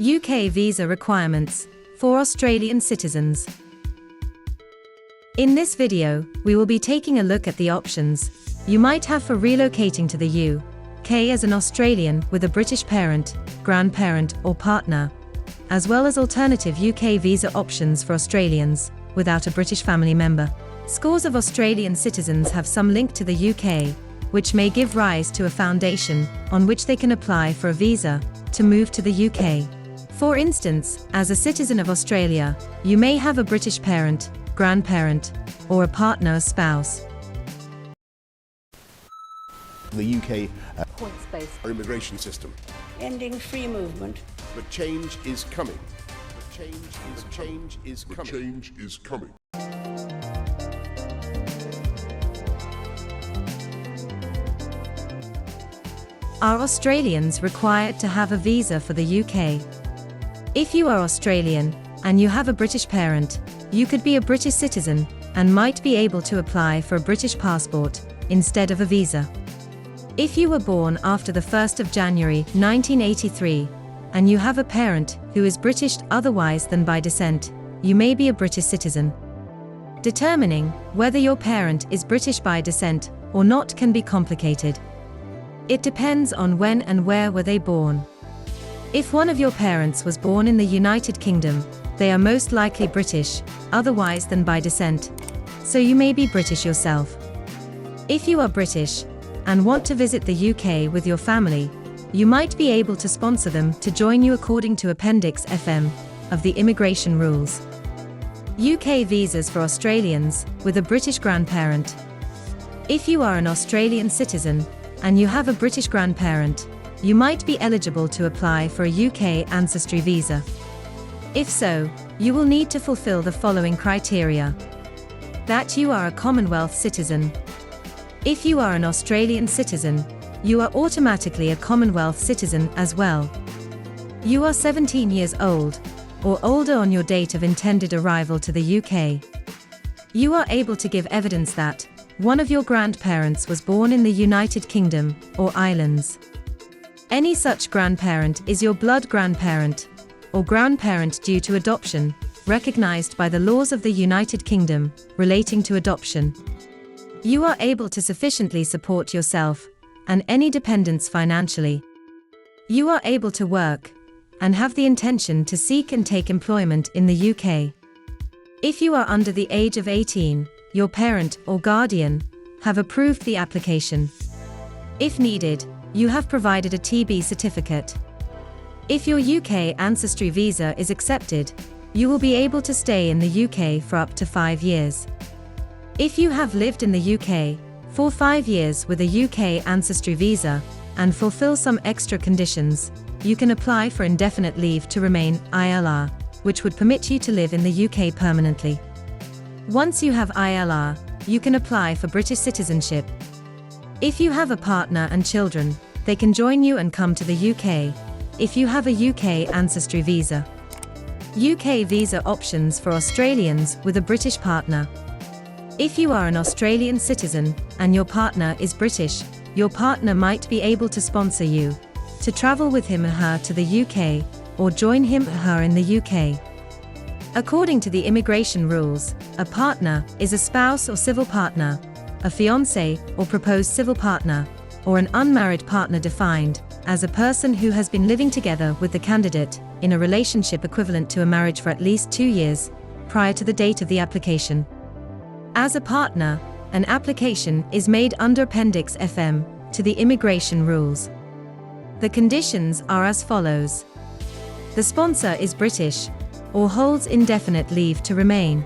UK visa requirements for Australian citizens. In this video, we will be taking a look at the options you might have for relocating to the UK as an Australian with a British parent, grandparent, or partner, as well as alternative UK visa options for Australians without a British family member. Scores of Australian citizens have some link to the UK, which may give rise to a foundation on which they can apply for a visa to move to the UK. For instance, as a citizen of Australia, you may have a British parent, grandparent, or a partner or spouse. The UK points-based immigration system. Ending free movement. But change is coming. Change is coming. Are Australians required to have a visa for the UK? If you are Australian and you have a British parent, you could be a British citizen and might be able to apply for a British passport instead of a visa. If you were born after the 1st of January 1983 and you have a parent who is British otherwise than by descent, you may be a British citizen. Determining whether your parent is British by descent or not can be complicated. It depends on when and where were they born. If one of your parents was born in the United Kingdom, they are most likely British, otherwise than by descent, so you may be British yourself. If you are British and want to visit the UK with your family, you might be able to sponsor them to join you according to Appendix FM of the immigration rules. UK visas for Australians with a British grandparent. If you are an Australian citizen and you have a British grandparent, you might be eligible to apply for a UK ancestry visa. If so, you will need to fulfill the following criteria: that you are a Commonwealth citizen. If you are an Australian citizen, you are automatically a Commonwealth citizen as well. You are 17 years old or older on your date of intended arrival to the UK. You are able to give evidence that one of your grandparents was born in the United Kingdom or Islands. Any such grandparent is your blood grandparent or grandparent due to adoption, recognized by the laws of the United Kingdom relating to adoption. You are able to sufficiently support yourself and any dependents financially. You are able to work and have the intention to seek and take employment in the UK. If you are under the age of 18, your parent or guardian have approved the application. If needed, you have provided a TB certificate. If your UK ancestry visa is accepted, you will be able to stay in the UK for up to 5 years. If you have lived in the UK for 5 years with a UK ancestry visa and fulfill some extra conditions, you can apply for indefinite leave to remain (ILR), which would permit you to live in the UK permanently. Once you have ILR, you can apply for British citizenship. If you have a partner and children, they can join you and come to the UK if you have a UK ancestry visa. UK visa options for Australians with a British partner. If you are an Australian citizen and your partner is British, your partner might be able to sponsor you to travel with him or her to the UK or join him or her in the UK. According to the immigration rules, a partner is a spouse or civil partner, a fiancé or proposed civil partner, or an unmarried partner defined as a person who has been living together with the candidate in a relationship equivalent to a marriage for at least 2 years prior to the date of the application. As a partner, an application is made under Appendix FM to the immigration rules. The conditions are as follows. The sponsor is British or holds indefinite leave to remain.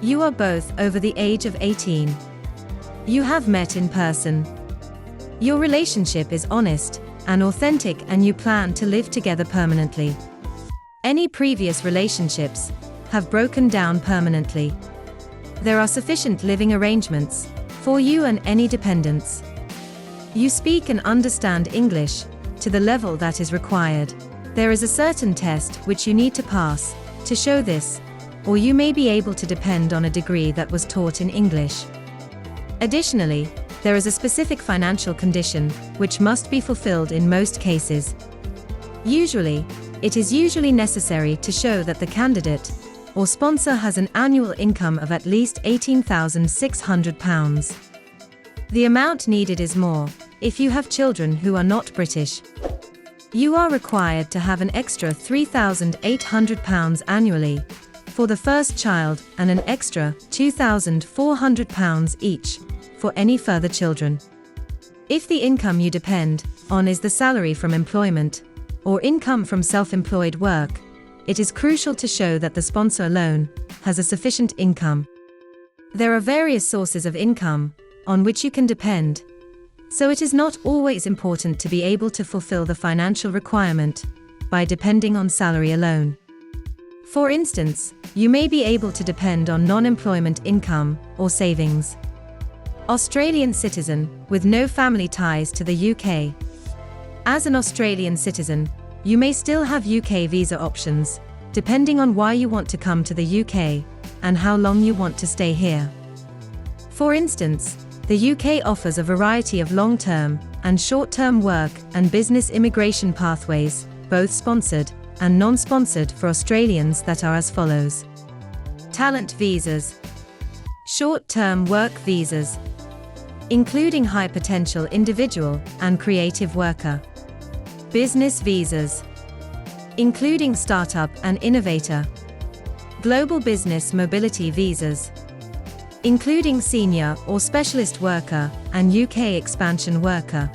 You are both over the age of 18. You have met in person. Your relationship is honest and authentic and you plan to live together permanently. Any previous relationships have broken down permanently. There are sufficient living arrangements for you and any dependents. You speak and understand English to the level that is required. There is a certain test which you need to pass to show this, or you may be able to depend on a degree that was taught in English. Additionally, there is a specific financial condition which must be fulfilled in most cases. Usually, it is usually necessary to show that the candidate or sponsor has an annual income of at least £18,600. The amount needed is more if you have children who are not British. You are required to have an extra £3,800 annually for the first child and an extra £2,400 each for any further children. If the income you depend on is the salary from employment or income from self-employed work, it is crucial to show that the sponsor alone has a sufficient income. There are various sources of income on which you can depend, so it is not always important to be able to fulfill the financial requirement by depending on salary alone. For instance, you may be able to depend on non-employment income or savings. Australian citizen with no family ties to the UK. As an Australian citizen, you may still have UK visa options, depending on why you want to come to the UK and how long you want to stay here. For instance, the UK offers a variety of long-term and short-term work and business immigration pathways, both sponsored and non-sponsored for Australians, that are as follows. Talent visas. Short-term work visas, including high-potential individual and creative worker. Business visas, including startup and innovator. Global business mobility visas, including senior or specialist worker and UK expansion worker.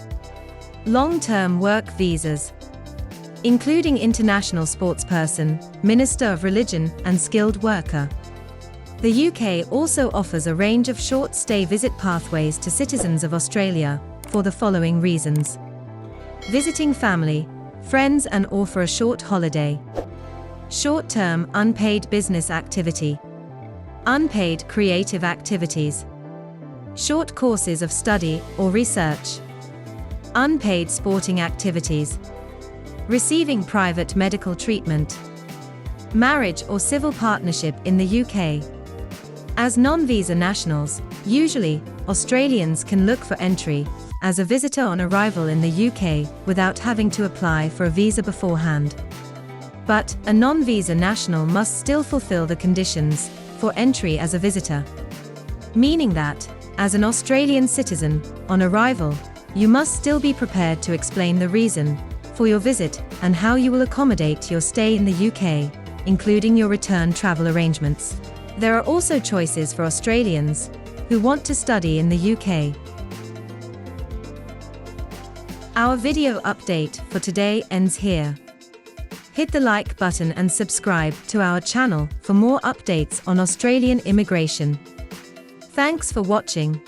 Long-term work visas, including international sportsperson, minister of religion and skilled worker. The UK also offers a range of short-stay visit pathways to citizens of Australia for the following reasons: visiting family, friends and/or for a short holiday. Short-term unpaid business activity. Unpaid creative activities. Short courses of study or research. Unpaid sporting activities. Receiving private medical treatment. Marriage or civil partnership in the UK. As non-visa nationals, usually, Australians can look for entry as a visitor on arrival in the UK without having to apply for a visa beforehand. But a non-visa national must still fulfill the conditions for entry as a visitor. Meaning that, as an Australian citizen, on arrival, you must still be prepared to explain the reason for your visit and how you will accommodate your stay in the UK, including your return travel arrangements. There are also choices for Australians who want to study in the UK. Our video update for today ends here. Hit the like button and subscribe to our channel for more updates on Australian immigration. Thanks for watching.